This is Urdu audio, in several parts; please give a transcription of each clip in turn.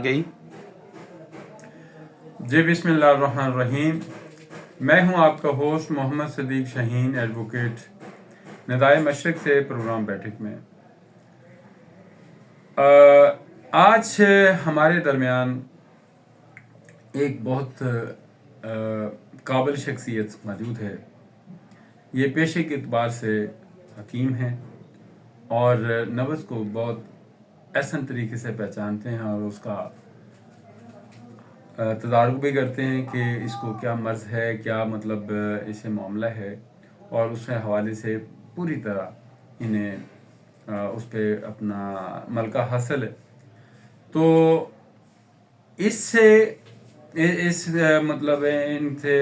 گئی جی بسم اللہ الرحمن الرحیم. میں ہوں آپ کا ہوسٹ محمد صدیق شاہین، ایڈوکیٹ، ندائے مشرق سے پروگرام بیٹھک میں. آج ہمارے درمیان ایک بہت قابل شخصیت موجود ہے. یہ پیشے کے اعتبار سے حکیم ہیں اور نبض کو بہت احسن طریقے سے پہچانتے ہیں اور اس کا تدارک بھی کرتے ہیں کہ اس کو کیا مرض ہے، کیا مطلب اسے معاملہ ہے، اور اس کے حوالے سے پوری طرح انہیں اس پہ اپنا ملکہ حاصل ہے. تو اس مطلب ان سے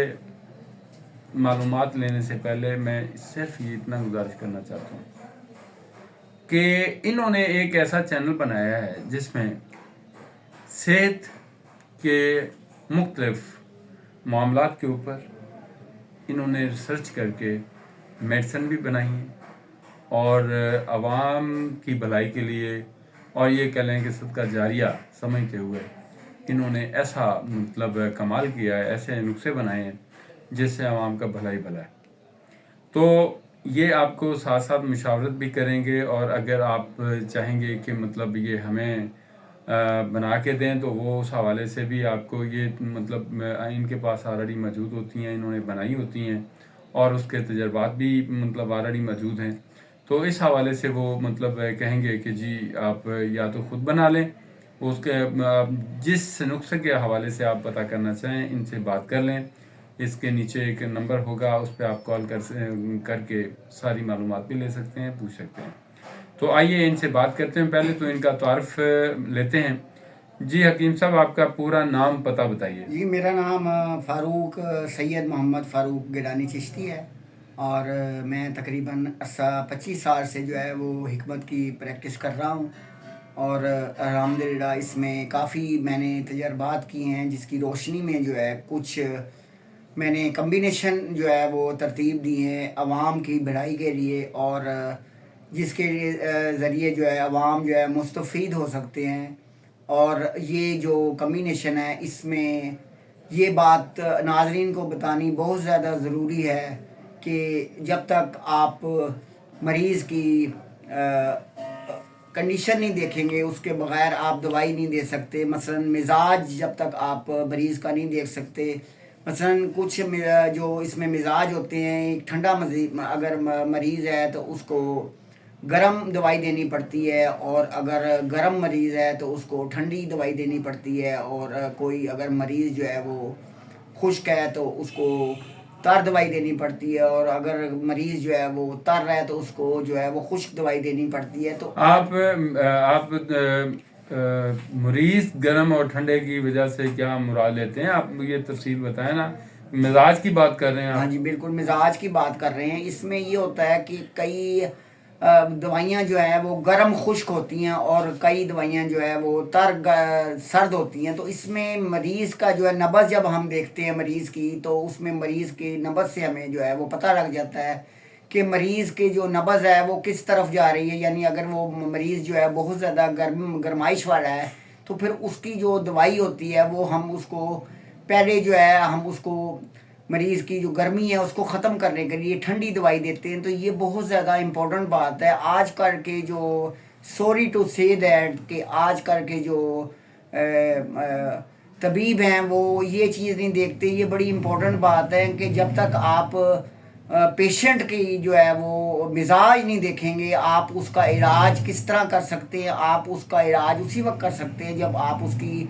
معلومات لینے سے پہلے میں صرف یہ اتنا گزارش کرنا چاہتا ہوں کہ انہوں نے ایک ایسا چینل بنایا ہے جس میں صحت کے مختلف معاملات کے اوپر انہوں نے ریسرچ کر کے میڈیسن بھی بنائی ہیں اور عوام کی بھلائی کے لیے، اور یہ کہہ لیں کہ صدقہ جاریہ سمجھتے ہوئے انہوں نے ایسا مطلب کمال کیا ہے، ایسے نسخے بنائے ہیں جس سے عوام کا بھلا ہی بھلا ہے. تو یہ آپ کو ساتھ ساتھ مشاورت بھی کریں گے، اور اگر آپ چاہیں گے کہ مطلب یہ ہمیں بنا کے دیں تو وہ اس حوالے سے بھی آپ کو یہ مطلب ان کے پاس آلریڈی موجود ہوتی ہیں، انہوں نے بنائی ہوتی ہیں اور اس کے تجربات بھی مطلب آلریڈی موجود ہیں. تو اس حوالے سے وہ مطلب کہیں گے کہ جی آپ یا تو خود بنا لیں، اس کے جس نسخے کے حوالے سے آپ پتہ کرنا چاہیں ان سے بات کر لیں. اس کے نیچے ایک نمبر ہوگا، اس پہ آپ کال کر کے ساری معلومات بھی لے سکتے ہیں، پوچھ سکتے ہیں. تو آئیے ان سے بات کرتے ہیں. پہلے تو ان کا تعارف لیتے ہیں. جی حکیم صاحب، آپ کا پورا نام پتہ بتائیے. جی میرا نام فاروق سید محمد فاروق گیلانی چشتی ہے، اور میں تقریباً 25 سال سے جو ہے وہ حکمت کی پریکٹس کر رہا ہوں، اور الحمدللہ اس میں کافی میں نے تجربات کیے ہیں جس کی روشنی میں جو ہے کچھ میں نے کمبینیشن جو ہے وہ ترتیب دی ہیں عوام کی بھلائی کے لیے، اور جس کے ذریعے جو ہے عوام جو ہے مستفید ہو سکتے ہیں. اور یہ جو کمبینیشن ہے اس میں یہ بات ناظرین کو بتانی بہت زیادہ ضروری ہے کہ جب تک آپ مریض کی کنڈیشن نہیں دیکھیں گے اس کے بغیر آپ دوائی نہیں دے سکتے. مثلا مزاج جب تک آپ مریض کا نہیں دیکھ سکتے، مثلا کچھ جو اس میں مزاج ہوتے ہیں، ایک ٹھنڈا اگر مریض ہے تو اس کو گرم دوائی دینی پڑتی ہے، اور اگر گرم مریض ہے تو اس کو ٹھنڈی دوائی دینی پڑتی ہے، اور کوئی اگر مریض جو ہے وہ خشک ہے تو اس کو تر دوائی دینی پڑتی ہے، اور اگر مریض جو ہے وہ تر ہے تو اس کو جو ہے وہ خشک دوائی دینی پڑتی ہے. تو آپ مریض گرم اور ٹھنڈے کی وجہ سے کیا مراد لیتے ہیں؟ آپ یہ تفصیل بتائیں نا. مزاج کی بات کر رہے ہیں آپ؟ ہاں جی بالکل مزاج کی بات کر رہے ہیں. اس میں یہ ہوتا ہے کہ کئی دوائیاں جو ہیں وہ گرم خشک ہوتی ہیں، اور کئی دوائیاں جو ہے وہ سرد ہوتی ہیں. تو اس میں مریض کا جو ہے نبض جب ہم دیکھتے ہیں مریض کی، تو اس میں مریض کے نبض سے ہمیں جو ہے وہ پتہ لگ جاتا ہے کہ مریض کے جو نبض ہے وہ کس طرف جا رہی ہے. یعنی اگر وہ مریض جو ہے بہت زیادہ گرمائش والا ہے تو پھر اس کی جو دوائی ہوتی ہے وہ ہم اس کو پہلے جو ہے ہم اس کو مریض کی جو گرمی ہے اس کو ختم کرنے کے لیے ٹھنڈی دوائی دیتے ہیں. تو یہ بہت زیادہ امپورٹنٹ بات ہے. آج کل کے جو سوری ٹو سے دیٹ کہ آج کل کے جو طبیب ہیں وہ یہ چیز نہیں دیکھتے. یہ بڑی امپورٹنٹ بات ہے کہ جب تک آپ پیشنٹ کی جو ہے وہ مزاج نہیں دیکھیں گے، آپ اس کا علاج کس طرح کر سکتے ہیں. آپ اس کا علاج اسی وقت کر سکتے ہیں جب آپ اس کی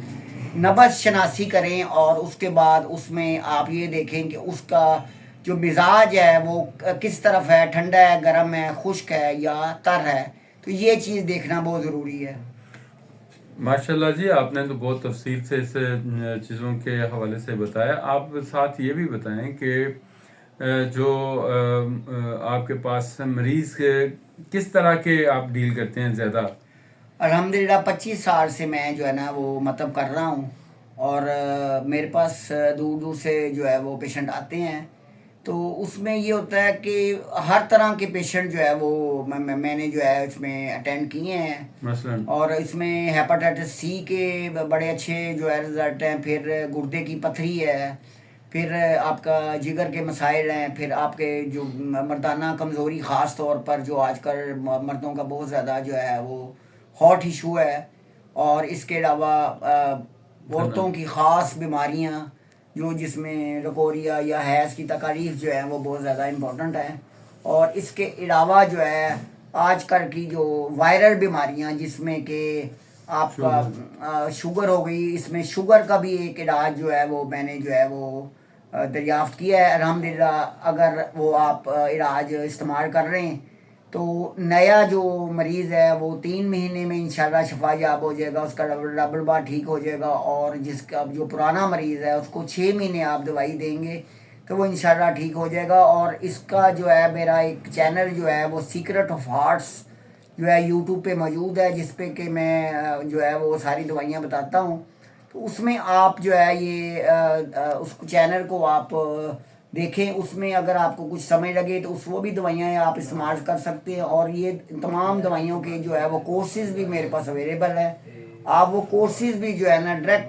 نبض شناسی کریں، اور اس کے بعد اس میں آپ یہ دیکھیں کہ اس کا جو مزاج ہے وہ کس طرف ہے، ٹھنڈا ہے، گرم ہے، خشک ہے یا تر ہے. تو یہ چیز دیکھنا بہت ضروری ہے. ماشاءاللہ جی، آپ نے تو بہت تفصیل سے اس چیزوں کے حوالے سے بتایا. آپ ساتھ یہ بھی بتائیں کہ جو آپ کے پاس مریض کس طرح کے آپ ڈیل کرتے ہیں زیادہ؟ الحمدللہ 25 سال سے میں جو ہے نا وہ مطلب کر رہا ہوں، اور میرے پاس دور دور سے جو ہے وہ پیشنٹ آتے ہیں. تو اس میں یہ ہوتا ہے کہ ہر طرح کے پیشنٹ جو ہے وہ میں نے جو ہے اس میں اٹینڈ کیے ہیں، مثلاً اور اس میں ہیپاٹائٹس سی کے بڑے اچھے جو ہے رزلٹ ہیں، پھر گردے کی پتھری ہے، پھر آپ کا جگر کے مسائل ہیں، پھر آپ کے جو مردانہ کمزوری خاص طور پر جو آج کل مردوں کا بہت زیادہ جو ہے وہ ہاٹ ایشو ہے، اور اس کے علاوہ عورتوں کی خاص بیماریاں جو جس میں رکوریا یا حیض کی تکالیف جو ہے وہ بہت زیادہ امپورٹنٹ ہیں، اور اس کے علاوہ جو ہے آج کل کی جو وائرل بیماریاں جس میں کہ آپ کا شوگر ہو گئی، اس میں شوگر کا بھی ایک علاج جو ہے وہ میں نے جو ہے وہ دریافت کیا ہے الحمدللہ۔ اگر وہ آپ علاج استعمال کر رہے ہیں تو نیا جو مریض ہے وہ 3 مہینے میں انشاءاللہ شفا یاب ہو جائے گا، اس کا ڈبل بار ٹھیک ہو جائے گا، اور جس کا جو پرانا مریض ہے اس کو 6 مہینے آپ دوائی دیں گے تو وہ انشاءاللہ ٹھیک ہو جائے گا۔ اور اس کا جو ہے میرا ایک چینل جو ہے وہ سیکرٹ آف ہارٹس جو ہے یوٹیوب پہ موجود ہے، جس پہ کہ میں جو ہے وہ ساری دوائیاں بتاتا ہوں، تو اس میں آپ جو ہے یہ اس چینل کو آپ دیکھیں، اس میں اگر آپ کو کچھ سمجھ لگے تو وہ بھی دوائیاں آپ استعمال کر سکتے ہیں، اور یہ تمام دوائیوں کے جو ہے وہ کورسز بھی میرے پاس اویلیبل ہے۔ آپ وہ کورسز بھی جو ہے نا ڈائریکٹ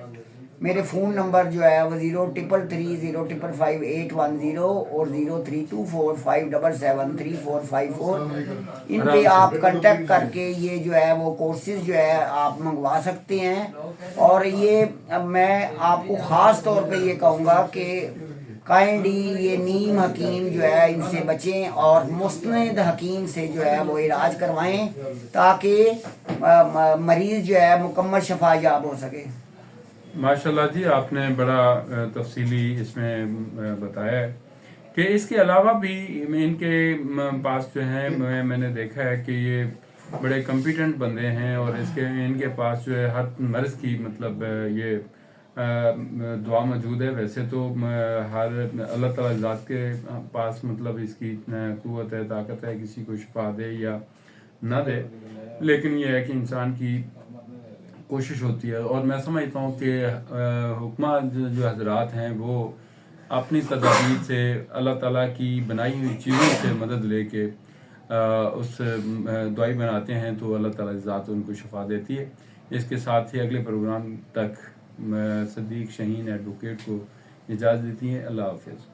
میرے فون نمبر جو ہے وہ 0333055810 اور 0324577344 ان پہ آپ کنٹیکٹ کر کے یہ جو ہے وہ کورسز جو ہے آپ منگوا سکتے ہیں۔ اور یہ میں آپ کو خاص طور پہ یہ کہوں گا کہ کائنڈلی یہ نیم حکیم جو ہے ان سے بچیں، اور مستند حکیم سے جو ہے وہ علاج کروائیں تاکہ مریض جو ہے مکمل شفا یاب ہو سکے۔ ماشاءاللہ جی، آپ نے بڑا تفصیلی اس میں بتایا ہے کہ اس کے علاوہ بھی ان کے پاس جو ہے میں نے دیکھا ہے کہ یہ بڑے کمپیٹنٹ بندے ہیں، اور ان کے پاس جو ہے ہر مرض کی مطلب یہ دعا موجود ہے۔ ویسے تو ہر اللہ تعالیٰ ذات کے پاس مطلب اس کی قوت ہے، طاقت ہے کسی کو شفا دے یا نہ دے، لیکن یہ ہے کہ انسان کی کوشش ہوتی ہے۔ اور میں سمجھتا ہوں کہ حکماء جو حضرات ہیں وہ اپنی تدابیر سے اللہ تعالیٰ کی بنائی ہوئی چیزوں سے مدد لے کے اس دوائی بناتے ہیں، تو اللہ تعالیٰ ذات ان کو شفا دیتی ہے۔ اس کے ساتھ ہی اگلے پروگرام تک صدیق شہین ایڈوکیٹ کو اجازت دیتی ہیں۔ اللہ حافظ۔